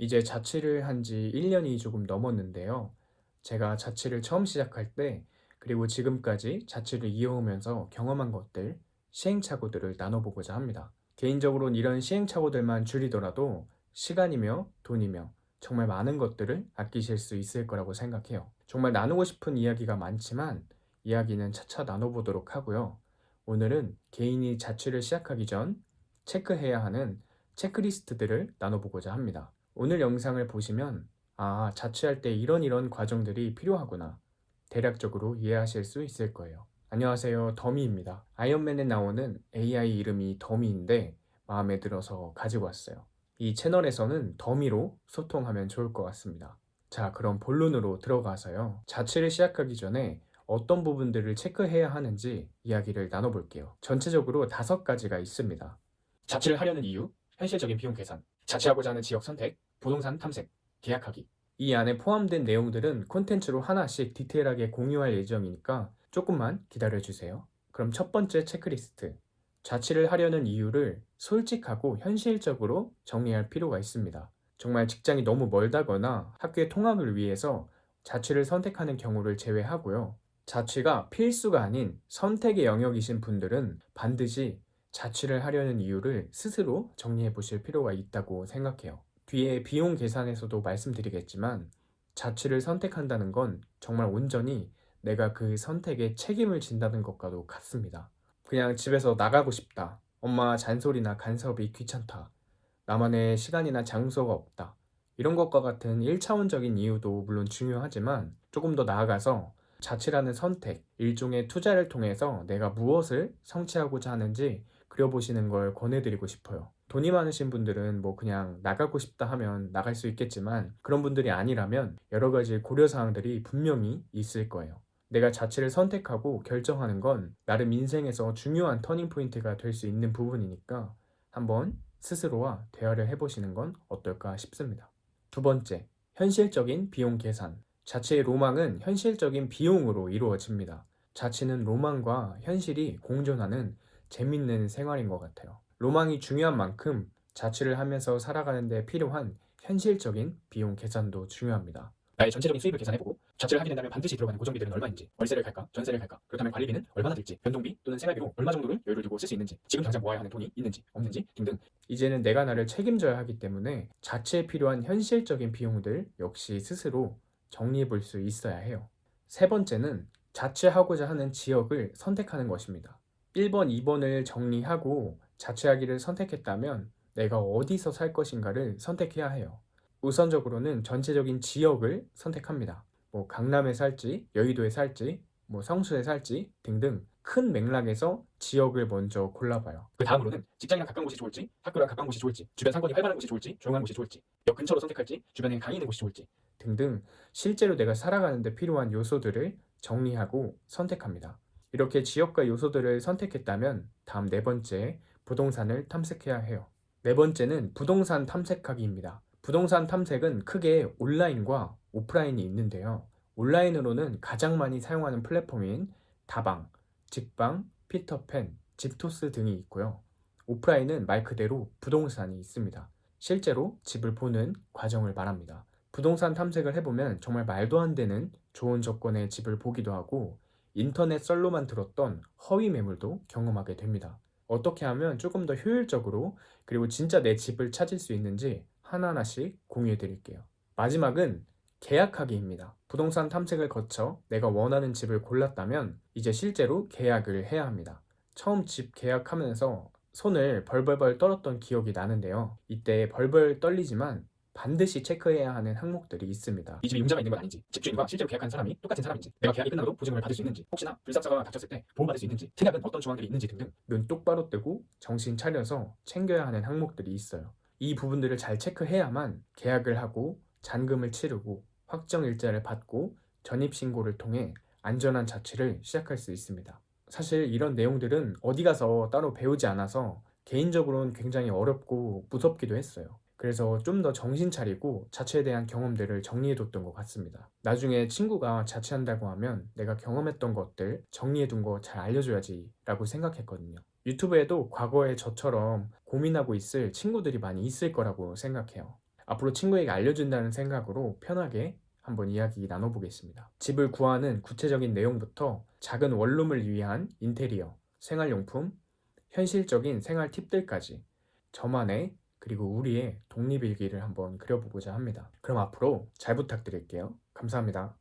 이제 자취를 한 지 1년이 조금 넘었는데요. 제가 자취를 처음 시작할 때, 그리고 지금까지 자취를 이어오면서 경험한 것들, 시행착오들을 나눠보고자 합니다. 개인적으로는 이런 시행착오들만 줄이더라도 시간이며 돈이며 정말 많은 것들을 아끼실 수 있을 거라고 생각해요. 정말 나누고 싶은 이야기가 많지만 이야기는 차차 나눠보도록 하고요. 오늘은 개인이 자취를 시작하기 전 체크해야 하는 체크리스트들을 나눠보고자 합니다. 오늘 영상을 보시면 자취할 때 이런 과정들이 필요하구나. 대략적으로 이해하실 수 있을 거예요. 안녕하세요. 더미입니다. 아이언맨에 나오는 AI 이름이 더미인데 마음에 들어서 가지고 왔어요. 이 채널에서는 더미로 소통하면 좋을 것 같습니다. 자, 그럼 본론으로 들어가서요. 자취를 시작하기 전에 어떤 부분들을 체크해야 하는지 이야기를 나눠볼게요. 전체적으로 5가지가 있습니다. 자취를 하려는 이유, 현실적인 비용 계산, 자취하고자 하는 지역 선택, 부동산 탐색, 계약하기. 이 안에 포함된 내용들은 콘텐츠로 하나씩 디테일하게 공유할 예정이니까 조금만 기다려주세요. 그럼 첫 번째 체크리스트. 자취를 하려는 이유를 솔직하고 현실적으로 정리할 필요가 있습니다. 정말 직장이 너무 멀다거나 학교의 통학을 위해서 자취를 선택하는 경우를 제외하고요. 자취가 필수가 아닌 선택의 영역이신 분들은 반드시 자취를 하려는 이유를 스스로 정리해 보실 필요가 있다고 생각해요. 뒤에 비용 계산에서도 말씀드리겠지만 자취를 선택한다는 건 정말 온전히 내가 그 선택에 책임을 진다는 것과도 같습니다. 그냥 집에서 나가고 싶다. 엄마 잔소리나 간섭이 귀찮다. 나만의 시간이나 장소가 없다. 이런 것과 같은 1차원적인 이유도 물론 중요하지만 조금 더 나아가서 자취라는 선택, 일종의 투자를 통해서 내가 무엇을 성취하고자 하는지 그려보시는 걸 권해드리고 싶어요. 돈이 많으신 분들은 뭐 그냥 나가고 싶다 하면 나갈 수 있겠지만 그런 분들이 아니라면 여러 가지 고려사항들이 분명히 있을 거예요. 내가 자취를 선택하고 결정하는 건 나름 인생에서 중요한 터닝포인트가 될 수 있는 부분이니까 한번 스스로와 대화를 해보시는 건 어떨까 싶습니다. 두 번째, 현실적인 비용 계산. 자취의 로망은 현실적인 비용으로 이루어집니다. 자취는 로망과 현실이 공존하는 재밌는 생활인 것 같아요. 로망이 중요한 만큼 자취를 하면서 살아가는 데 필요한 현실적인 비용 계산도 중요합니다. 나의 전체적인 수입을 계산해보고 자취를 하게 된다면 반드시 들어가는 고정비들은 얼마인지, 월세를 갈까, 전세를 갈까, 그렇다면 관리비는 얼마나 들지, 변동비 또는 생활비로 얼마 정도를 여유를 두고 쓸 수 있는지, 지금 당장 모아야 하는 돈이 있는지 없는지 등등. 이제는 내가 나를 책임져야 하기 때문에 자취에 필요한 현실적인 비용들 역시 스스로 정리해 볼 수 있어야 해요. 세 번째는 자취하고자 하는 지역을 선택하는 것입니다. 1번, 2번을 정리하고 자취하기를 선택했다면 내가 어디서 살 것인가를 선택해야 해요. 우선적으로는 전체적인 지역을 선택합니다. 뭐 강남에 살지, 여의도에 살지, 뭐 성수에 살지 등등 큰 맥락에서 지역을 먼저 골라봐요. 그 다음으로는 직장이랑 가까운 곳이 좋을지, 학교랑 가까운 곳이 좋을지, 주변 상권이 활발한 곳이 좋을지, 조용한 곳이 좋을지, 역 근처로 선택할지, 주변에 강이 있는 곳이 좋을지 등등 실제로 내가 살아가는 데 필요한 요소들을 정리하고 선택합니다. 이렇게 지역과 요소들을 선택했다면 다음 네 번째, 부동산을 탐색해야 해요. 네 번째는 부동산 탐색하기입니다. 부동산 탐색은 크게 온라인과 오프라인이 있는데요. 온라인으로는 가장 많이 사용하는 플랫폼인 다방, 직방, 피터팬, 집토스 등이 있고요. 오프라인은 말 그대로 부동산이 있습니다. 실제로 집을 보는 과정을 말합니다. 부동산 탐색을 해보면 정말 말도 안 되는 좋은 조건의 집을 보기도 하고 인터넷 썰로만 들었던 허위 매물도 경험하게 됩니다. 어떻게 하면 조금 더 효율적으로 그리고 진짜 내 집을 찾을 수 있는지 하나하나씩 공유해 드릴게요. 마지막은 계약하기입니다. 부동산 탐색을 거쳐 내가 원하는 집을 골랐다면 이제 실제로 계약을 해야 합니다. 처음 집 계약하면서 손을 벌벌벌 떨었던 기억이 나는데요. 이때 벌벌 떨리지만 반드시 체크해야 하는 항목들이 있습니다. 이 집에 융자가 있는 건 아닌지, 집주인과 실제로 계약한 사람이 똑같은 사람인지, 내가 계약이 끝나도 보증금을 받을 수 있는지, 혹시나 불상사가 닥쳤을 때 보호받을 수 있는지, 특약은 어떤 조항들이 있는지 등등 눈 똑바로 뜨고 정신 차려서 챙겨야 하는 항목들이 있어요. 이 부분들을 잘 체크해야만 계약을 하고 잔금을 치르고 확정일자를 받고 전입신고를 통해 안전한 자취를 시작할 수 있습니다. 사실 이런 내용들은 어디 가서 따로 배우지 않아서 개인적으로는 굉장히 어렵고 무섭기도 했어요. 그래서 좀 더 정신 차리고 자취에 대한 경험들을 정리해뒀던 것 같습니다. 나중에 친구가 자취한다고 하면 내가 경험했던 것들 정리해둔 거 잘 알려줘야지 라고 생각했거든요. 유튜브에도 과거에 저처럼 고민하고 있을 친구들이 많이 있을 거라고 생각해요. 앞으로 친구에게 알려준다는 생각으로 편하게 한번 이야기 나눠보겠습니다. 집을 구하는 구체적인 내용부터 작은 원룸을 위한 인테리어, 생활용품, 현실적인 생활 팁들까지 저만의 그리고 우리의 독립일기를 한번 그려보고자 합니다. 그럼 앞으로 잘 부탁드릴게요. 감사합니다.